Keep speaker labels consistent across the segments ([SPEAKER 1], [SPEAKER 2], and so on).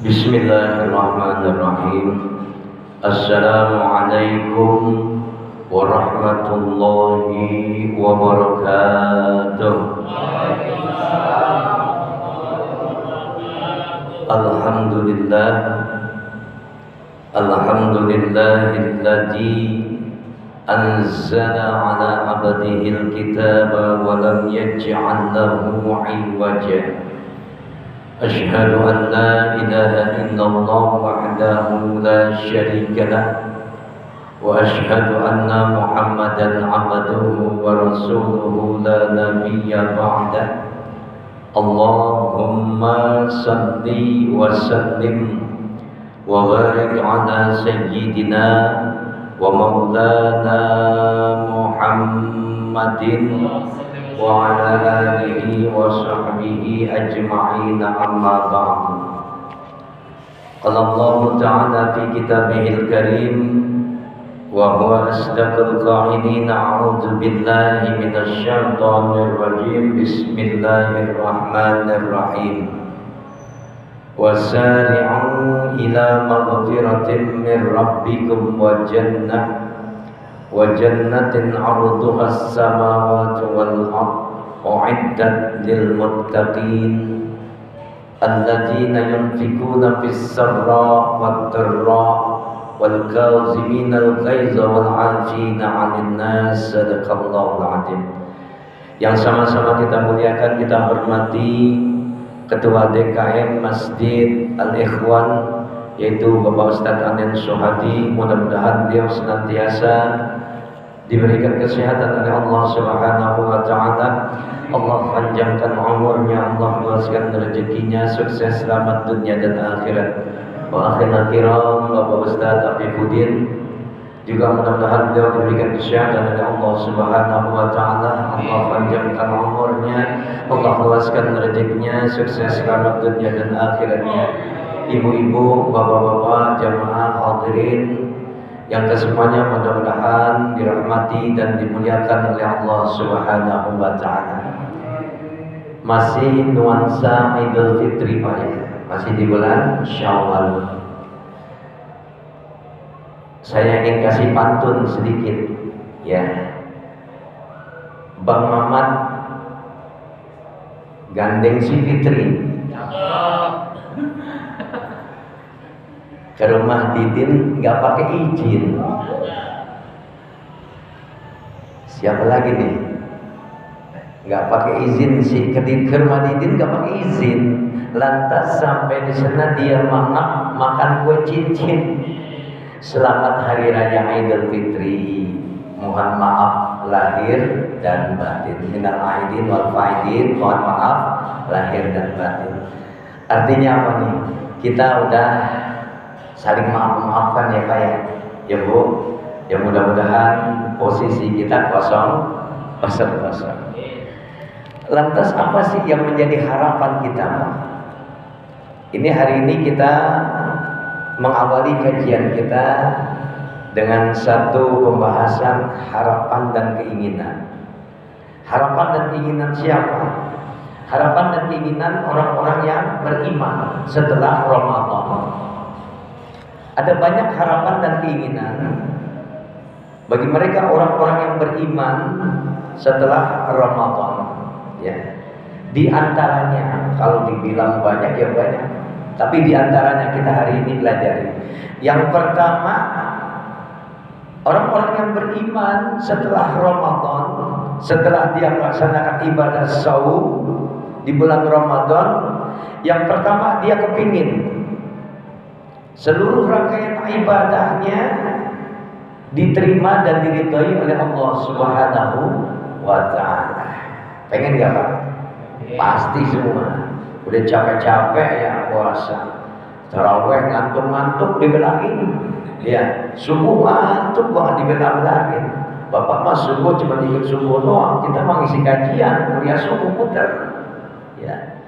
[SPEAKER 1] Bismillahirrahmanirrahim. Assalamualaikum warahmatullahi wabarakatuh. Alhamdulillah. Alhamdulillahilladzi anzala ala abdihil kitaba wa lam yaj'al lahu 'iwaja. Asyhadu an la ilaha illallah wahdahu la syarika lah wa asyhadu anna Muhammadan 'abduhu wa rasuluhu la nabiyya ba'dah. Allahumma salli wa sallim wa barik ala sayyidina wa maulana Muhammadin wa ala alihi wa sahbihi ajma'in, amma ba'du. Qala Allah ta'ala fi kitabihil karim wa huwa asdaqul qa'ilin, a'udzu billahi minasy syaithanir rajim. Bismillahirrahmanirrahim. Wasari'u ila maghfiratin min rabbikum wa jannatin 'arduha as-samawati wal ardh u'iddat lil muttaqin alladzina yunfikuna fis sarra wad dharra wal kazimina al ghaiza wal 'afina 'anil nas. Sadaqallahul 'azim. Yang sama-sama kita muliakan, kita hormati Ketua DKM Masjid Al-Ikhwan, yaitu Bapak Ustadz Anen Sohadi. Mudah-mudahan beliau senantiasa diberikan kesehatan oleh Allah Subhanahu wa Ta'ala. Allah panjangkan umurnya, Allah luaskan rezekinya, sukses selamat dunia dan akhirat. Wa akhirul kiram Bapak Ustadz Afifuddin, juga mudah-mudahan beliau diberikan kesehatan oleh Allah Subhanahu wa Ta'ala. Allah panjangkan umurnya, Allah luaskan rezekinya, sukses selamat dunia dan akhiratnya. Ibu-ibu, bapak-bapak, jamaah hadirin yang kesemuanya mudah-mudahan dirahmati dan dimuliakan oleh Allah Subhanahu wa Ta'ala. Masih nuansa Idul Fitri Pak ya, masih di bulan Syawal. Saya ingin kasih pantun sedikit ya. Bang Mamat gandeng si Fitri ke rumah Didin nggak pakai izin. Siapa lagi nih nggak pakai izin sih ke rumah Didin, nggak pakai izin. Lantas sampai di sana dia makan kue cincin. Selamat Hari Raya Idul Fitri. Mohon maaf lahir dan batin. Minal aidin wal faidin. Mohon maaf lahir dan batin. Artinya apa nih? Kita udah saling maaf-maafkan ya Pak ya. Ya Bu. Ya mudah-mudahan posisi kita kosong. Lantas apa sih yang menjadi harapan kita Pak? Ini hari ini kita mengawali kajian kita dengan satu pembahasan harapan dan keinginan. Harapan dan keinginan siapa? Harapan dan keinginan orang-orang yang beriman setelah Ramadan. Ada banyak harapan dan keinginan bagi mereka orang-orang yang beriman setelah Ramadan. Ya. Di antaranya, kalau dibilang banyak ya banyak, tapi di antaranya kita hari ini pelajari. Yang pertama, orang-orang yang beriman setelah Ramadan, setelah dia melaksanakan ibadah saum di bulan Ramadan, yang pertama dia kepingin seluruh rangkaian ibadahnya diterima dan diridhai oleh Allah Subhanahu wa Ta'ala. Pengen gak Pak? Pasti semua. Udah capek-capek ya puasa, tarawih ngantuk-ngantuk dibelain, ya subuh ngantuk banget dibela-belain. Bapak mas subuh cuma ikut subuh doang, kita mau ngisi kajian, kuliah subuh putar. Ya.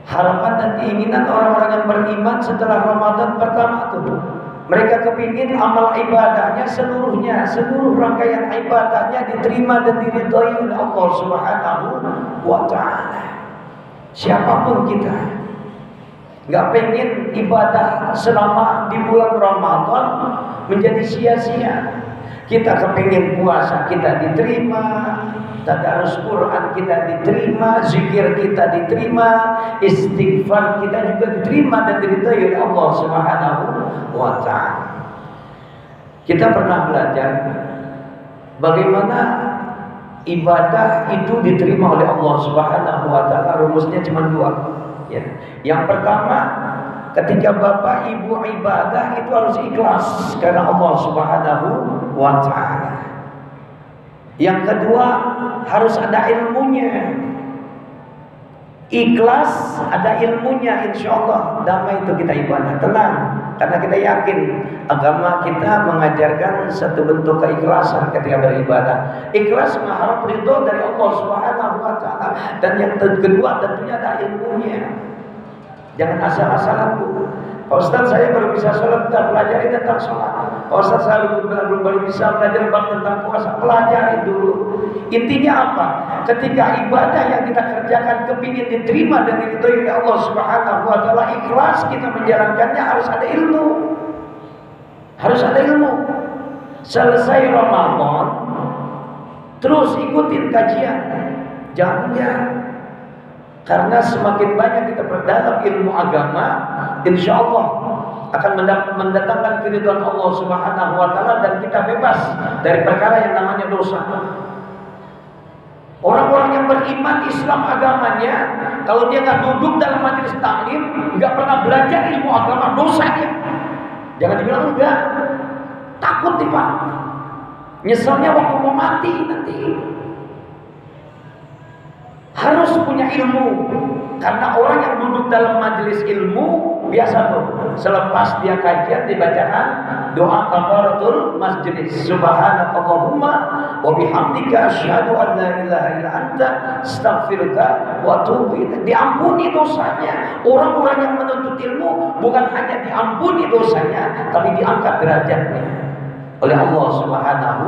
[SPEAKER 1] Harapan dan keinginan orang-orang yang beriman setelah Ramadan pertama tuh, mereka kepingin amal ibadahnya seluruhnya, seluruh rangkaian ibadahnya diterima dan diridhai oleh Allah Subhanahu wa Ta'ala. Siapapun kita, nggak pengen ibadah selama di bulan Ramadan menjadi sia-sia. Kita kepengen puasa kita diterima, tadarus Quran kita diterima, zikir kita diterima, istighfar kita juga diterima dan diridhai oleh Allah Subhanahu wa ta'ala. Kita pernah belajar bagaimana ibadah itu diterima oleh Allah Subhanahu wa ta'ala. Rumusnya cuma dua, ya. Yang pertama, ketika bapak ibu ibadah itu harus ikhlas karena Allah Subhanahu wa ta'ala. Yang kedua, harus ada ilmunya. Ikhlas, ada ilmunya, insya Allah damai itu kita ibadah, tenang. Karena kita yakin agama kita mengajarkan satu bentuk keikhlasan ketika beribadah. Ikhlas mengharap ridho dari Allah Subhanahu wa ta'ala. Dan yang kedua tentunya ada ilmunya. Jangan asal-asalan, Bu. Pak Ustaz, saya baru bisa sholat, pelajari tentang sholat. Pak Ustaz, saya baru bisa belajar tentang puasa, pelajari dulu. Intinya apa? Ketika ibadah yang kita kerjakan kepingin diterima dan diridhoi oleh Allah Subhanahu wa ta'ala, ikhlas kita menjalankannya, harus ada ilmu. Harus ada ilmu. Selesai Ramadan, terus ikutin kajian. Jangan. Karena semakin banyak kita berdalam ilmu agama, insya Allah akan mendatangkan keridhaan Allah Subhanahu wa ta'ala dan kita bebas dari perkara yang namanya dosa. Orang-orang yang beriman Islam agamanya, kalau dia nggak duduk dalam majelis taklim, nggak pernah belajar ilmu agama, dosa dia. Jangan dibilang enggak, takut nih Pak, nyeselnya waktu mau mati nanti. Harus punya ilmu, karena orang yang duduk dalam majelis ilmu biasa tuh, selepas dia kajian dibacakan doa kafaratul majlis, subhanakallahumma wa bihamdika asyhadu an la ilaha illa anta astaghfiruka wa atubu ilaik. Diampuni dosanya. Orang-orang yang menuntut ilmu bukan hanya diampuni dosanya, tapi diangkat derajatnya oleh Allah Subhanahu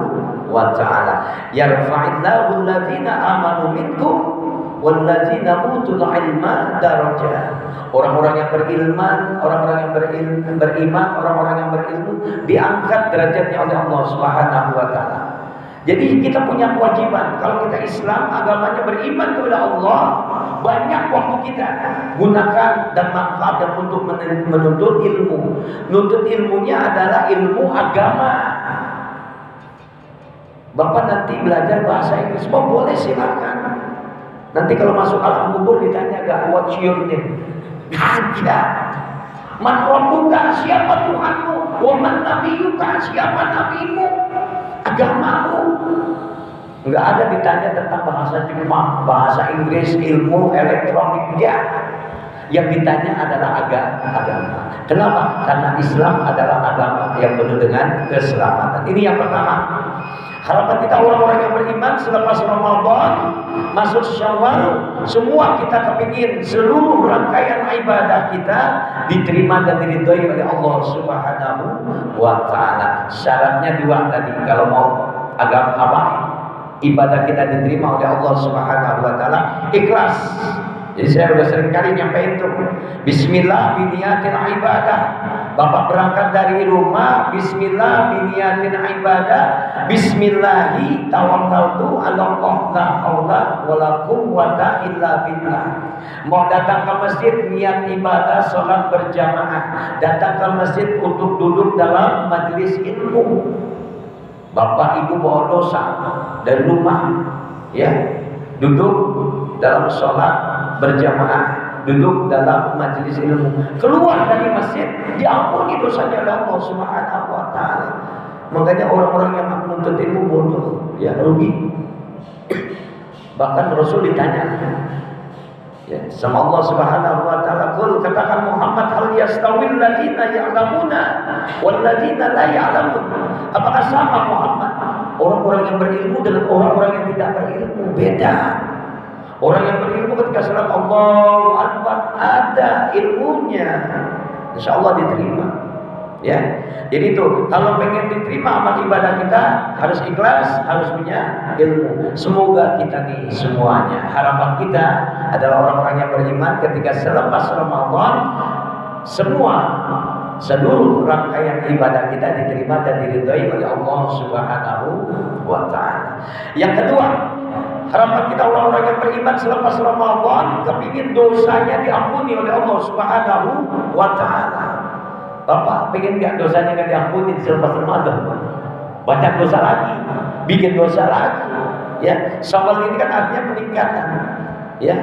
[SPEAKER 1] wa ta'ala. Yarfa'illahu alladhina amanu minkum walladzina utul ilma darajat. Orang-orang yang berilman, orang-orang yang beriman, orang-orang yang berilmu diangkat derajatnya oleh Allah Subhanahu wa ta'ala. Jadi kita punya kewajiban, kalau kita Islam agamanya beriman kepada Allah, banyak waktu kita gunakan dan manfaatkan untuk menuntut ilmu. Menuntut ilmunya adalah ilmu agama. Bapak nanti belajar bahasa Inggris, boleh silakan. Nanti kalau masuk alam kubur ditanya gak, what's your name? Ada. Man rabbuka, siapa Tuhanmu? Wa man nabiyuka, siapa nabimu? Agamamu. Enggak ada ditanya tentang bahasa Jepang, bahasa Inggris, ilmu elektronik, ya. Yang ditanya adalah agama. Kenapa? Karena Islam adalah agama yang penuh dengan keselamatan. Ini yang pertama. Harapan kita orang-orang yang beriman selepas Ramadan masuk Syawal, semua kita kepingin seluruh rangkaian ibadah kita diterima dan diridhoi oleh Allah Subhanahu wa ta'ala. Syaratnya dua tadi, kalau mau agama apa? Ibadah kita diterima oleh Allah Subhanahu wa ta'ala, ikhlas. Jadi saya sudah sering kali nyampein tuh, bismillah biniyatil ibadah. Bapak berangkat dari rumah, bismillah biniyatil ibadah, bismillahi tawakkaltu 'ala Allah, la haula wala quwwata illa billah. Mau datang ke masjid niat ibadah salat berjamaah, datang ke masjid untuk duduk dalam majelis ilmu. Bapak ibu bawa dosa dari rumah, ya, duduk dalam salat berjamaah, duduk dalam majelis ilmu, keluar dari masjid diampuni dosanya oleh Allah Subhanahu wa ta'ala. Makanya orang-orang yang menuntut ilmu bodoh, ya, rugi. Bahkan Rasul ditanya, ya, sama Allah Subhanahu wa ta'ala, qul, katakan Muhammad, hal yastawil ladzina ya'lamuna wal ladzina la ya'lamun. Apakah sama Muhammad orang-orang yang berilmu dengan orang-orang yang tidak berilmu? Beda. Orang yang berilmu ketika salat Allahu Akbar ada ilmunya, insya Allah diterima. Ya, jadi itu kalau pengen diterima amal ibadah kita harus ikhlas, harus punya ilmu. Semoga kita nih semuanya, harapan kita adalah orang-orang yang beriman ketika selepas Ramadan semua seluruh rangkaian ibadah kita diterima dan diridhai oleh Allah Subhanahu wa taala. Yang kedua, harapan kita orang-orang yang beriman selepas Ramadan kepingin dosanya diampuni oleh Allah Subhanahu wa taala. Bapak pengen nggak dosanya nggak diampuni selepas Ramadan? Banyak dosa lagi, bikin dosa lagi. Ya, Syawal ini kan artinya peningkatan. Ya,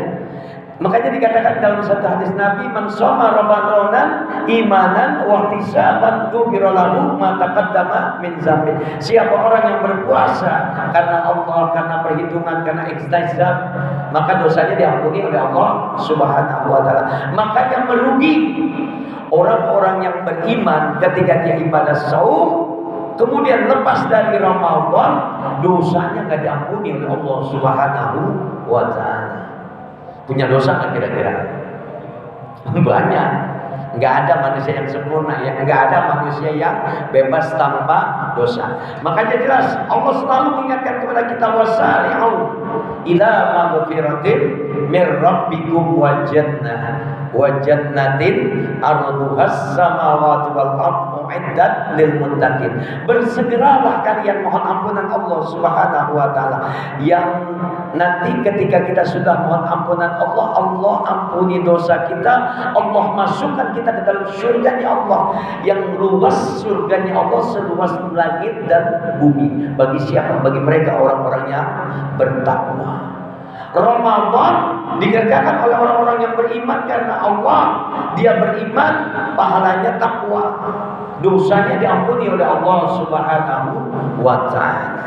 [SPEAKER 1] makanya dikatakan dalam satu hadis Nabi, man shoma ramadanan imanan wa ihtisaban ghufira lahu ma taqaddama min dzambi. Siapa orang yang berpuasa karena Allah, karena perhitungan, karena ihtisab, maka dosanya diampuni oleh Allah Subhanahu wa taala. Makanya merugi orang-orang yang beriman ketika dia ibadah saum kemudian lepas dari Ramadan, dosanya nggak diampuni oleh Allah Subhanahu wa taala. Punya dosa nggak kira-kira? Banyak. Nggak ada manusia yang sempurna, ya. Nggak ada manusia yang bebas tanpa dosa. Makanya jelas Allah selalu mengingatkan kepada kita, wasari'u ila maghfiratin mir rabbikum wa jannatin arduhas samawati wal ardu uiddat lil muttaqin. Bersegeralah kalian mohon ampunan Allah Subhanahu wa taala, yang nanti ketika kita sudah mohon ampunan Allah, Allah ampuni dosa kita, Allah masukkan kita ke dalam surganya Allah, yang luas surganya Allah seluas langit dan bumi. Bagi siapa? Bagi mereka orang-orang yang bertakwa. Ramadan dikerjakan oleh orang-orang yang beriman karena Allah. Dia beriman, pahalanya takwa, dosanya diampuni oleh Allah Subhanahu wa taala.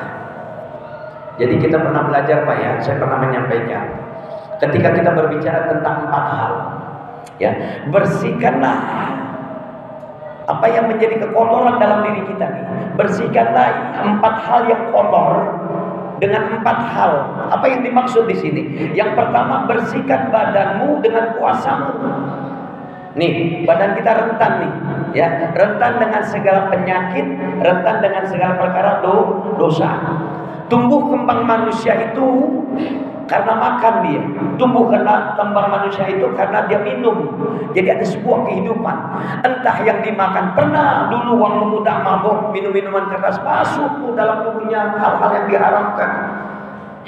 [SPEAKER 1] Jadi kita pernah belajar Pak ya, saya pernah menyampaikan, ketika kita berbicara tentang 4 hal, ya, bersihkanlah apa yang menjadi kekotoran dalam diri kita nih. Bersihkanlah 4 hal yang kotor dengan 4 hal. Apa yang dimaksud di sini? Yang pertama, bersihkan badanmu dengan puasamu. Nih, badan kita rentan nih, ya, rentan dengan segala penyakit, rentan dengan segala perkara dosa. Tumbuh kembang manusia itu karena makan dia. Tumbuh kembang manusia itu karena dia minum. Jadi ada sebuah kehidupan. Entah yang dimakan, pernah dulu waktu muda mabuk, minum minuman keras, masuk dalam tubuhnya hal-hal yang diharamkan.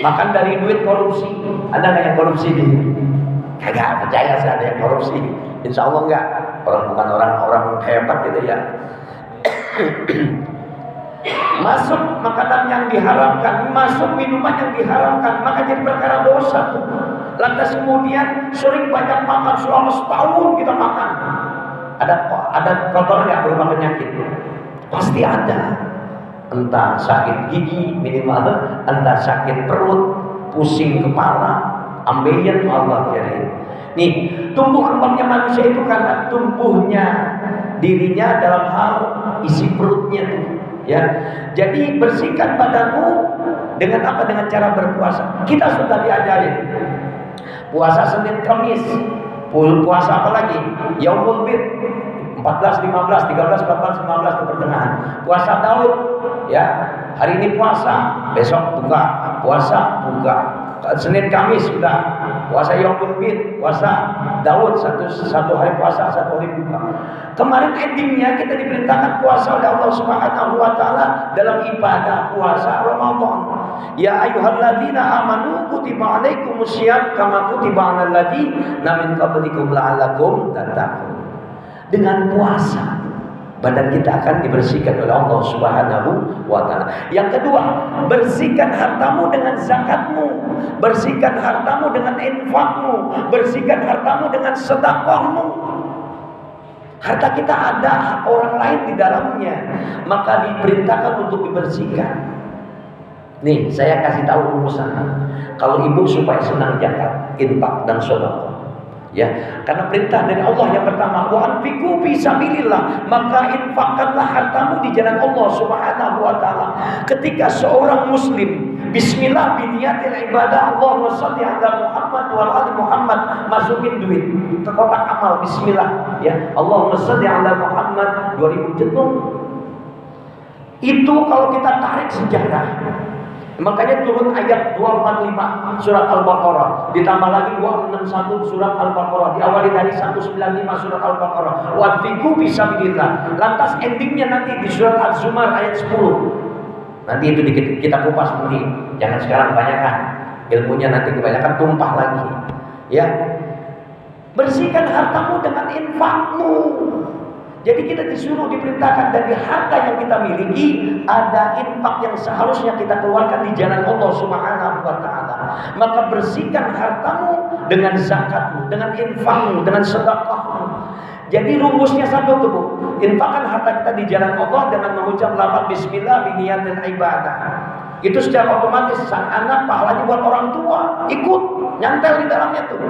[SPEAKER 1] Makan dari duit korupsi. Ada nggak yang korupsi di? Kagak percaya saya ada yang korupsi. Insya Allah enggak. Bukan orang hebat gitu ya. Masuk makanan yang diharamkan, masuk minuman yang diharamkan, maka jadi perkara dosa tuh. Lantas kemudian sering banyak makan, selama setahun kita makan. Ada kotor nggak berupa penyakit? Pasti ada. Entah sakit gigi minimal, entah sakit perut, pusing kepala, ambeien, Allah kirim. Nih, tumbuh kembangnya manusia itu karena tumbuhnya dirinya dalam hal isi perutnya tuh. Ya, jadi bersihkan badanmu dengan apa? Dengan cara berpuasa. Kita sudah diajarin puasa Senin Kamis, puasa apa lagi? Yaumul Bid 14, 15, 13, 14, 15 ke pertengahan. Puasa Daud, ya. Hari ini puasa, besok buka. Puasa buka. Senin Kamis sudah puasa Yaumul Bid, puasa Daud, satu hari puasa, satu hari buka. Kemarin endingnya kita diperintahkan puasa oleh Allah Subhanahu wa taala dalam ibadah puasa Ramadan. Ya ayyuhalladzina amanu kutiba alaikumusiyam kama kutiba alal ladzina min qablikum la'allakum tattaqun. Dengan puasa badan kita akan dibersihkan oleh Allah Subhanahu wa taala. Yang kedua, bersihkan hartamu dengan zakatmu, bersihkan hartamu dengan infakmu, bersihkan hartamu dengan sedekahmu. Harta kita ada hak orang lain di dalamnya, maka diperintahkan untuk dibersihkan. Nih, saya kasih tahu rumusan. Kalau ibu supaya senang zakat, infak dan sedekah. Ya, karena perintah dari Allah yang pertama, wa anfiqu fi sabilillah, maka infakkanlah hartamu di jalan Allah Subhanahu wa taala. Ketika seorang muslim bismillah biniyatil ibadah, Allahumma shalli ala Muhammad wa ali Muhammad, masukin duit ke kotak amal bismillah, ya. Allahumma shalli ala Muhammad 2000 jetung. Itu kalau kita tarik sejarah, Makanya turun ayat 245 surat Al-Baqarah, ditambah lagi 261 surat Al-Baqarah, diawali dari 195 surat Al-Baqarah. Wanfiqu fisabilillah. Lantas endingnya nanti di surat Az-Zumar ayat 10. Nanti itu kita kupas nanti. Jangan sekarang kebanyakan. Ilmunya nanti kebanyakan tumpah lagi. Ya. Bersihkan hartamu dengan infakmu. Jadi kita disuruh diperintahkan dari harta yang kita miliki ada infak yang seharusnya kita keluarkan di jalan Allah Subhanahu wa taala. Maka bersihkan hartamu dengan zakatmu, dengan infakmu, dengan sedekahmu. Jadi rumusnya satu tuh, Bu. Infakkan harta kita di jalan Allah dengan mengucap lafaz bismillah biniyatil ibadah. Itu secara otomatis sang anak pahalanya buat orang tua, ikut nyantel di dalamnya tuh.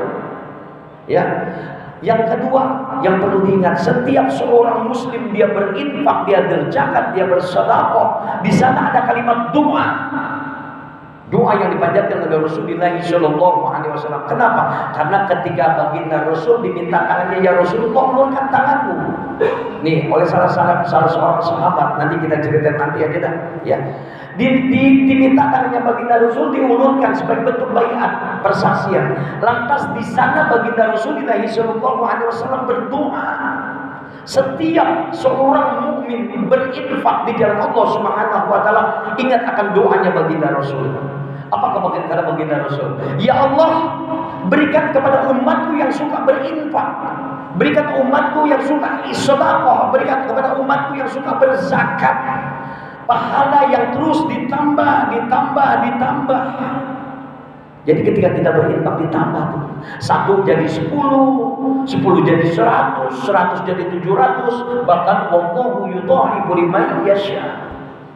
[SPEAKER 1] Ya. Yang kedua yang perlu diingat, setiap seorang muslim dia berinfak, dia berzakat, dia bersedekah, di sana ada kalimat doa. Doa yang dipanjatkan oleh Rasulullah SAW. Kenapa? Karena ketika baginda Rasul diminta tangannya, ya Rasulullah ulurkan tanganmu. Nih oleh salah seorang sahabat, nanti kita cerita nanti aja dah. Ya, diminta tangannya baginda Rasul diulurkan sebagai bentuk baiat, persaksian. Lantas di sana baginda Rasulullah SAW berdoa. Setiap seorang mukmin berinfak di jalan Allah Subhanahu wa taala, ingat akan doanya baginda Rasul. Apakah kata baginda Rasul? Ya Allah, berikan kepada umatku yang suka berinfak, berikan umatku yang suka sedekah, berikan kepada umatku yang suka berzakat pahala yang terus ditambah. Jadi ketika kita berinfak ditambah tuh. 1 jadi 10, 10 jadi 100, 100 jadi 700, bahkan wallahu yudha'ifu liman yasha.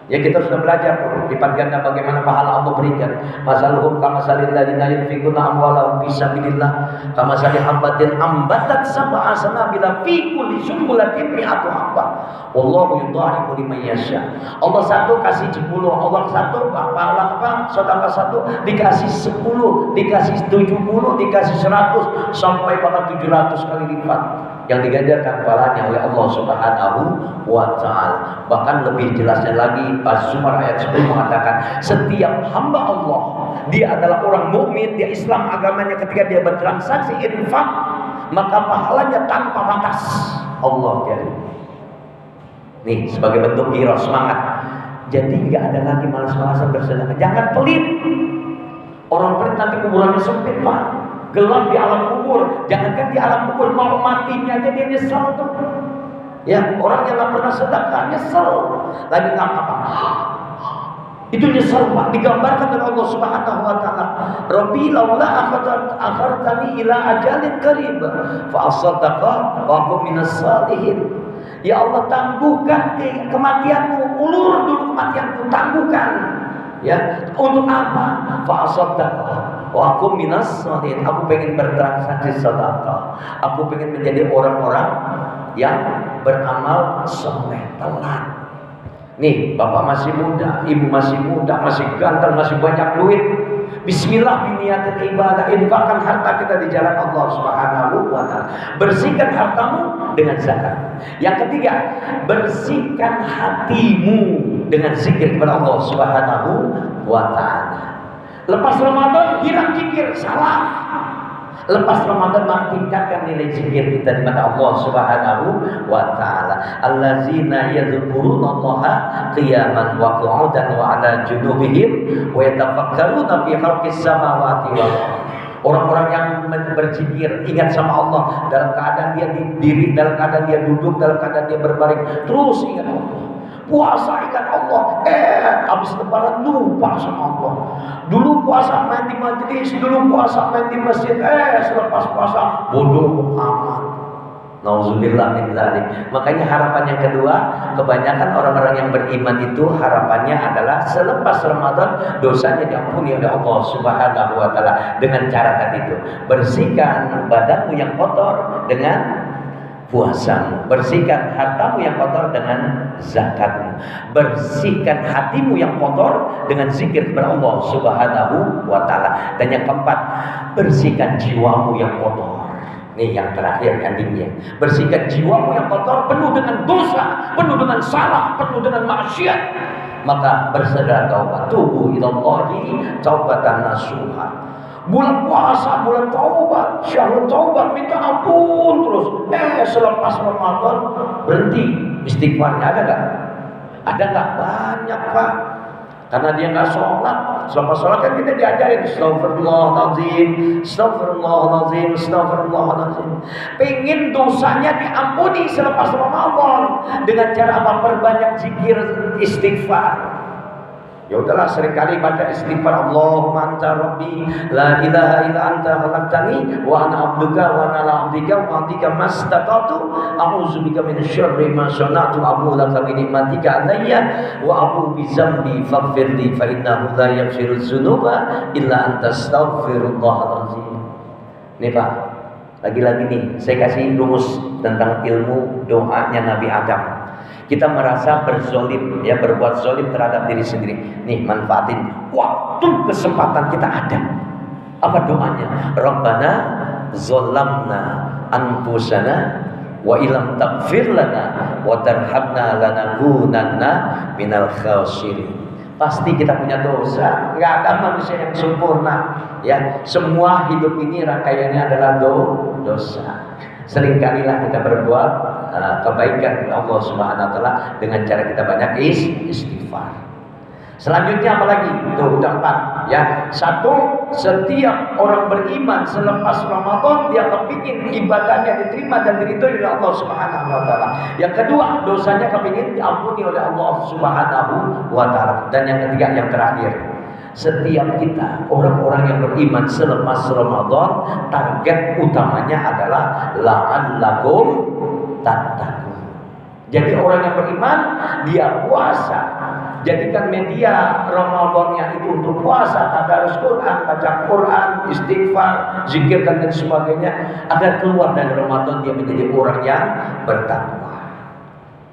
[SPEAKER 1] Ya kita sudah belajar tuh lipat ganda bagaimana pahala Allah berikan. Masaluhum kamasalil ladzina yunfiquna amwalahum fisabilillah kamasalil habatin ambatat sab'a sanabila fi kulli sumbulatin mi'atu habbah. Wallahu yudha'ifu liman yasha. Allah satu kasih 10, Allah satu pahala apa? Sedekah satu dikasih 10, dikasih 70, dikasih 100 sampai bahkan 700 kali lipat yang diganjarkan pahalanya oleh Allah Subhanahu wa taala. Bahkan lebih jelasnya lagi Az-Zumar ayat 10 mengatakan setiap hamba Allah dia adalah orang mukmin, dia Islam agamanya, ketika dia bertransaksi infak maka pahalanya tanpa batas. Allah jadi nih sebagai bentuk kira semangat. Jadi nggak ada lagi malas-malasan bersedekah. Jangan pelit. Orang pelit nanti kuburannya sempit, Pak. Gelap di alam kubur. Jangankan di alam kubur, mau matinya aja dia nyesel tuh. Ya, orang yang nggak pernah sedekah nyesel. Lagi nggak apa-apa. Itu nyesel, Pak. Digambarkan oleh Allah Subhanahu wa taala. Rabbi laula akhartani ila ajalin qarib fa asaddaqa wa akum minas salihin. Ya Allah, tangguhkan kematianmu, ulur dulu kematianmu, tangguhkan. Ya, untuk apa? Fa asaddaqa wa akum minas salihin. Aku pengen bertransaksi sedekah. Aku pengen menjadi orang-orang yang beramal soleh. Telat. Nih, bapak masih muda, ibu masih muda, masih ganteng, masih banyak duit. Bismillah biniyatil ibadah, infakkan harta kita di jalan Allah Subhanahu wa taala. Bersihkan hartamu dengan zakat. Yang ketiga, bersihkan hatimu dengan zikir kepada Allah Subhanahu wa taala. Lepas Ramadan hilang zikir, salah. Lepas Ramadan tingkatkan nilai zikir kita di mata Allah Subhanahu wa taala. Allazina yadhkurunallaha qiyaman wa qu'udan wa 'ala junubihim wa yatafakkaruna fi khalqis samawati wal ardh. Orang-orang yang berzikir, ingat sama Allah dalam keadaan dia diri, dalam keadaan dia duduk, dalam keadaan dia berbaring, terus ingat Allah. Puasa ingat Allah, habis lebaran lupa sama Allah. Dulu puasa main di majelis, dulu puasa main di masjid, selepas puasa bodoh amat. Nauzubillah min dzalik. Makanya harapan yang kedua, kebanyakan orang-orang yang beriman itu harapannya adalah selepas Ramadan dosanya diampuni oleh Allah Subhanahu wa taala dengan cara tadi itu. Bersihkan badanmu yang kotor dengan puasamu, bersihkan hartamu yang kotor dengan zakatmu, bersihkan hatimu yang kotor dengan zikir kepada Allah Subhanahu wa taala. Dan yang keempat, bersihkan jiwamu yang kotor. Nih yang terakhir endingnya, bersihkan jiwamu yang kotor, penuh dengan dosa, penuh dengan salah, penuh dengan maksiat. maka bersegera taubat. Tubu ilallahi taubatan nasuha. Bulan puasa, bulan taubat, syahrul taubat, minta ampun terus. Selepas Ramadan berhenti istighfarnya, ada nggak? Ada nggak? Banyak, Pak. Karena dia nggak sholat. Selepas sholat kan kita diajarin astagfirullahaladzim, astagfirullahaladzim, astagfirullahaladzim. Pengen dosanya diampuni selepas Ramadan dengan cara apa? Perbanyak zikir istighfar. Ya udahlah, seringkali baca istighfar, Allahumma anta rabbi la ilaha illa anta khalaqtani wa ana abduka wa ana ala abdika wa abdika mastata'tu a'udzubika min syarri ma sana'tu abu laka bi ni'matika alayya wa abu bi dzambi faghfirli fa innahu la yaghfiru dzunuba illa anta astaghfirullahalazim. Nih Pak, lagi-lagi nih saya kasih rumus tentang ilmu doanya Nabi Adam. Kita merasa berzolim, ya, berbuat zolim terhadap diri sendiri. Nih, manfaatin waktu kesempatan kita ada. Apa doanya? Rabbana zolamna anfusana wa ilam taghfir lana wa tarhamna lanakunanna minal khasirin. Pasti kita punya dosa. Nggak ada manusia yang sempurna, ya. Semua hidup ini rangkaiannya adalah dosa. Seringkalilah kita berbuat kebaikan kepada Allah Subhanahu wa taala dengan cara kita banyak istighfar. Selanjutnya apalagi? Tuh udah 4, ya. 1, setiap orang beriman selepas Ramadan dia kepingin ibadahnya diterima dan diridhoi oleh Allah Subhanahu wa taala. Yang kedua, dosanya kepingin diampuni oleh Allah Subhanahu wa taala. Dan yang ketiga, yang terakhir, setiap kita orang-orang yang beriman selepas Ramadan target utamanya adalah la'allakum tattaqun. Jadi orang yang beriman dia puasa, jadikan media Ramadannya itu untuk puasa, tadarus Quran, baca Quran, istighfar, zikir dan lain sebagainya, agar keluar dari Ramadan dia menjadi orang yang bertakwa.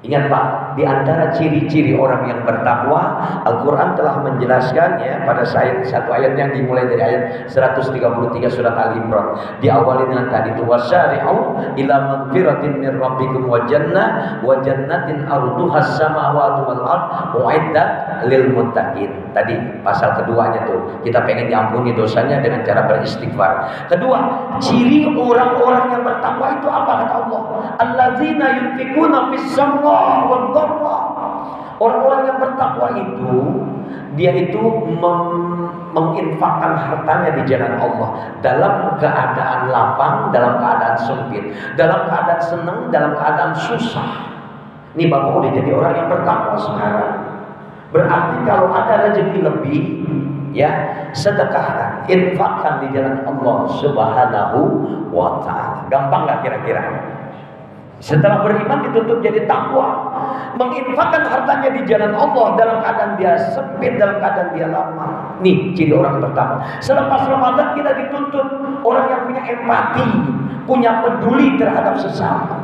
[SPEAKER 1] Ingat Pak, di antara ciri-ciri orang yang bertakwa, Al-Quran telah menjelaskan, ya, pada satu ayat yang dimulai dari ayat 133 surat Al-Imran. Diawali dengan tadi itu, wasyari'u ila magfiratin min rabbikum wa jannatin arduhas samawati wal ard uiddat lil muttaqin. Tadi pasal keduanya tuh, kita pengen diampuni dosanya dengan cara beristighfar. Kedua, ciri orang-orang yang bertakwa itu apa kata Allah? Allazina yunfikuna fis sarra wad dharra. Orang-orang yang bertakwa itu dia itu menginfakkan hartanya di jalan Allah dalam keadaan lapang, dalam keadaan sempit, dalam keadaan senang, dalam keadaan susah. Ini Bapak udah jadi orang yang bertakwa sekarang. Berarti kalau ada rezeki lebih, ya, sedekahkan, infakkan di jalan Allah Subhanahu wa taala. Gampang nggak kira-kira? Setelah beriman dituntut jadi takwa, menginfakkan hartanya di jalan Allah dalam keadaan dia sempit, dalam keadaan dia lapang. Nih ciri orang bertakwa. Selepas Ramadan kita dituntut orang yang punya empati, punya peduli terhadap sesama.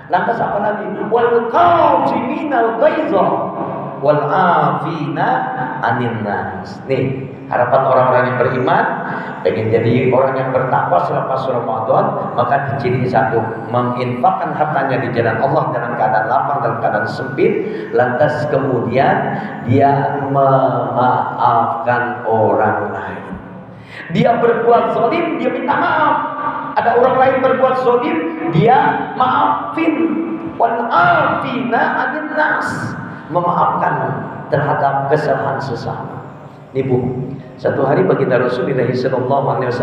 [SPEAKER 1] Lantas apa lagi? Wal qaziminal ghaidha wal afina anin nas. Nih harapan orang-orang yang beriman pengen jadi orang yang bertakwa selepas Ramadan, maka ciri satu, menginfakkan hartanya di jalan Allah dalam keadaan lapang, dalam keadaan sempit. Lantas kemudian dia memaafkan orang lain. Dia berbuat zalim, dia minta maaf. Ada orang lain berbuat zalim, dia maafin. Wal afina anin nas, memaafkan terhadap kesalahan sesama. Nih Bu, satu hari baginda Rasulullah SAW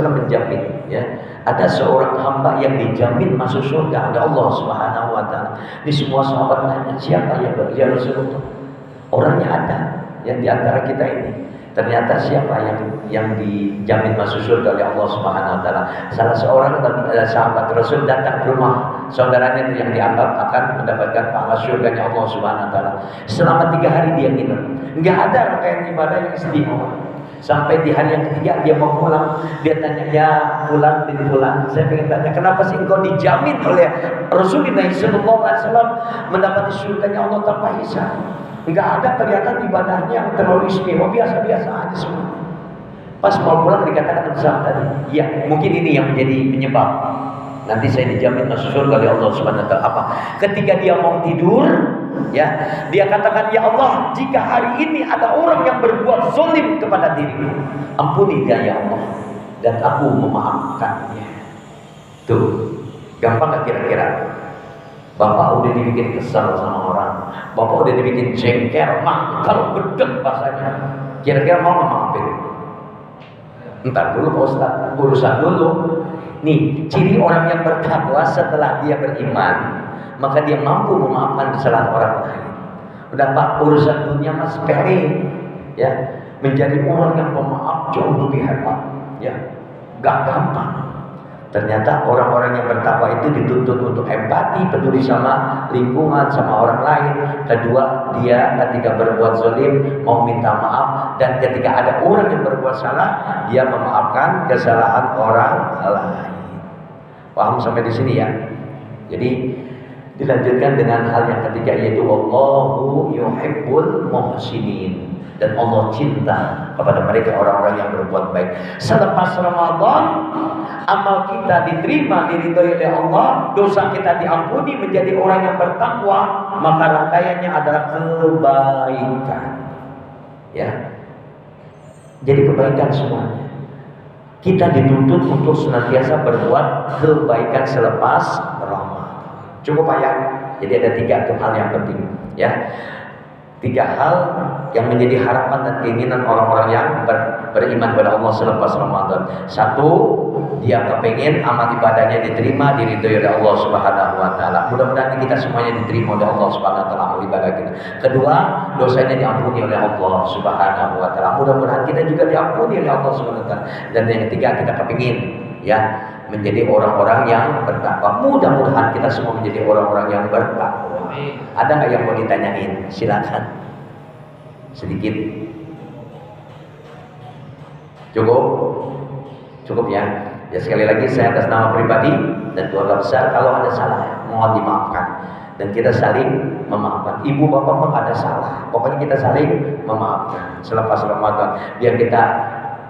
[SPEAKER 1] menjamin, ya, ada seorang hamba yang dijamin masuk surga ada Allah Subhanahu wa taala. Di semua sahabat nanya, siapa ya Rasulullah? Orangnya ada, yang di antara kita ini. Ternyata siapa yang dijamin masuk surga oleh Allah Subhanahu wa taala? Salah seorang sahabat Rasul datang ke rumah saudaranya yang dianggap akan mendapatkan pahala surganya Allah Subhanahu wa taala. Selama 3 hari dia nginep. Enggak ada rangkaian ibadah yang istimewa. Sampai di hari yang ketiga dia mau pulang, dia tanya, ya pulang bin pulang, saya ingin tanya, kenapa sih engkau dijamin oleh Rasulullah SAW mendapati surganya Allah tanpa hisab? Enggak ada kelihatan ibadahnya yang terlalu istimewa, biasa-biasa aja semua. Pas mau pulang dikatakan sama tadi, ya mungkin ini yang menjadi penyebab. Nanti saya dijamin masuk surga oleh Allah Subhanahu wa taala. Apa? Ketika dia mau tidur, ya, dia katakan, "Ya Allah, jika hari ini ada orang yang berbuat zalim kepada diriku, ampuni dia ya Allah, dan aku memaafkannya." Tuh, gampang gak kira-kira? Bapak udah dibikin kesal sama orang, bapak udah dibikin jengkel, mangkal, bedek bahasanya. Kira-kira mau nggak maafin? Entar dulu Pak Ustaz, urusan dulu. Nih, ciri orang yang bertakwa setelah dia beriman, maka dia mampu memaafkan kesalahan orang lain. Udah Pak, urusan dunia mas sepele, ya. Menjadi orang yang pemaaf jauh lebih hebat, ya. Gak gampang. Ternyata orang-orang yang bertakwa itu dituntut untuk empati, peduli sama lingkungan, sama orang lain. Kedua, dia ketika berbuat zalim mau minta maaf, dan ketika ada orang yang berbuat salah, dia memaafkan kesalahan orang lain. Paham sampai di sini ya? Jadi dilanjutkan dengan hal yang ketiga, yaitu wallahu yuhibbul muhsinin, dan Allah cinta kepada mereka orang-orang yang berbuat baik. Selepas Ramadan, amal kita diterima, diridhoi oleh Allah, dosa kita diampuni, menjadi orang yang bertakwa, maka rangkaiannya adalah kebaikan. Ya, jadi kebaikan semuanya. Kita dituntut untuk senantiasa berbuat kebaikan selepas Ramadan. Cukup ya. Jadi ada 3 hal yang penting, ya. 3 hal yang menjadi harapan dan keinginan orang-orang yang beriman kepada Allah selepas Ramadan. 1, dia kepengen amal ibadahnya diterima, diridhoi oleh Allah Subhanahu wa taala. Mudah-mudahan kita semuanya diterima oleh Allah Subhanahu wa taala amal ibadah kita. Kedua, dosanya diampuni oleh Allah Subhanahu wa taala. Mudah-mudahan kita juga diampuni oleh Allah Subhanahu wa taala. Dan yang ketiga, kita kepengin, ya, menjadi orang-orang yang bertakwa. Mudah-mudahan kita semua menjadi orang-orang yang bertakwa. Ada nggak yang mau ditanyain? Silakan. Sedikit. Cukup? Cukup ya. Ya, sekali lagi saya atas nama pribadi dan keluarga besar, kalau ada salah mohon dimaafkan, dan kita saling memaafkan. Ibu bapak mah ada salah, pokoknya kita saling memaafkan selepas Ramadan, biar kita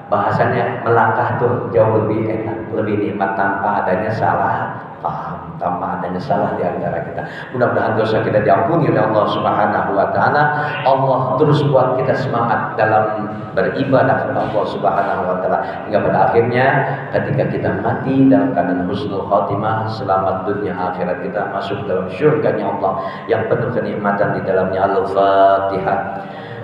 [SPEAKER 1] bahasanya melangkah tuh jauh lebih enak, lebih nikmat, tanpa adanya salah paham, tanpa adanya salah di antara kita. Mudah-mudahan dosa kita diampuni oleh Allah Subhanahu wa taala. Allah terus buat kita semangat dalam beribadah kepada Allah Subhanahu wa taala, hingga pada akhirnya ketika kita mati dalam keadaan husnul khotimah, selamat dunia akhirat, kita masuk dalam syurganya Allah yang penuh kenikmatan di dalamnya. Al-Fatihah.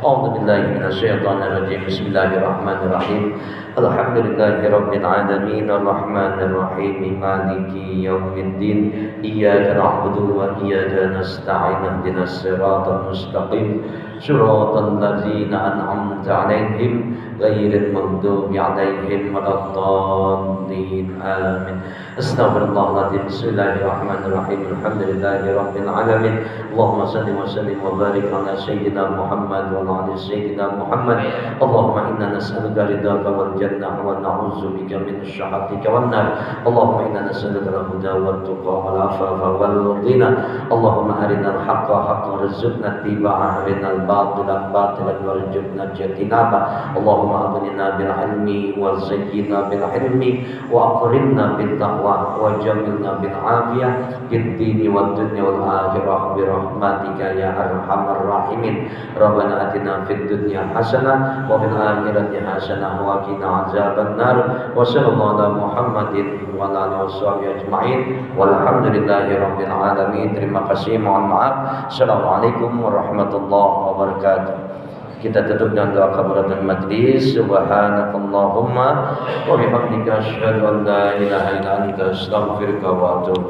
[SPEAKER 1] A'udzu billahi minasyaitonir rajim. Bismillahirrahmanirrahim. Alhamdulillahirabbil alamin arrahmanir rahim maliki yaumiddin. Iyyaka na'budu wa iyyaka nasta'in. Ihdinas siratal mustaqim. Shiratal ladzina an'amta 'alaihim ghairil maghdubi 'alaihim waladdallin. Amin. Astaghfirullahaladzim. Bismillahirrahmanirrahim. Alhamdulillahirabbil alamin. Allahumma shalli wa sallim wa barik ala sayyidina Muhammad wa ala ali sayyidina Muhammad. Allahumma inna nas'aluka ridhaka wal jannah wa na'udzu bika min syahhatika wan nar. Allahumma inna nas'aluka al-huda wat tuqa wal afafa wal ghina. Allahumma arinal haqqa haqqan warzuqna ittiba'ahu, arinal batila batilan warzuqna ijtinaba. Allahumma aghnina bil ilmi wa zayyinna bil ilmi wa akrimna bit taqwa wa jamilna bil afiyah fid dini wad dunya wal akhirah bi rahmatika ya arhamar rahimin. Rabbana atina fid dunya hasanah wa fil akhirati hasanah wa qina azaban nar. Wa sallallahu ala Muhammadin wa ala alihi washabihi ajmain. Walhamdulillahi rabbil alamin. Terima kasih, mohon maaf. Assalamualaikum warahmatullahi wabarakatuh. Kita tutup dengan doa kafaratul majlis. Subhanakallahumma wa bihamdika asyhadu an la ilaha illa anta astaghfiruka wa atubu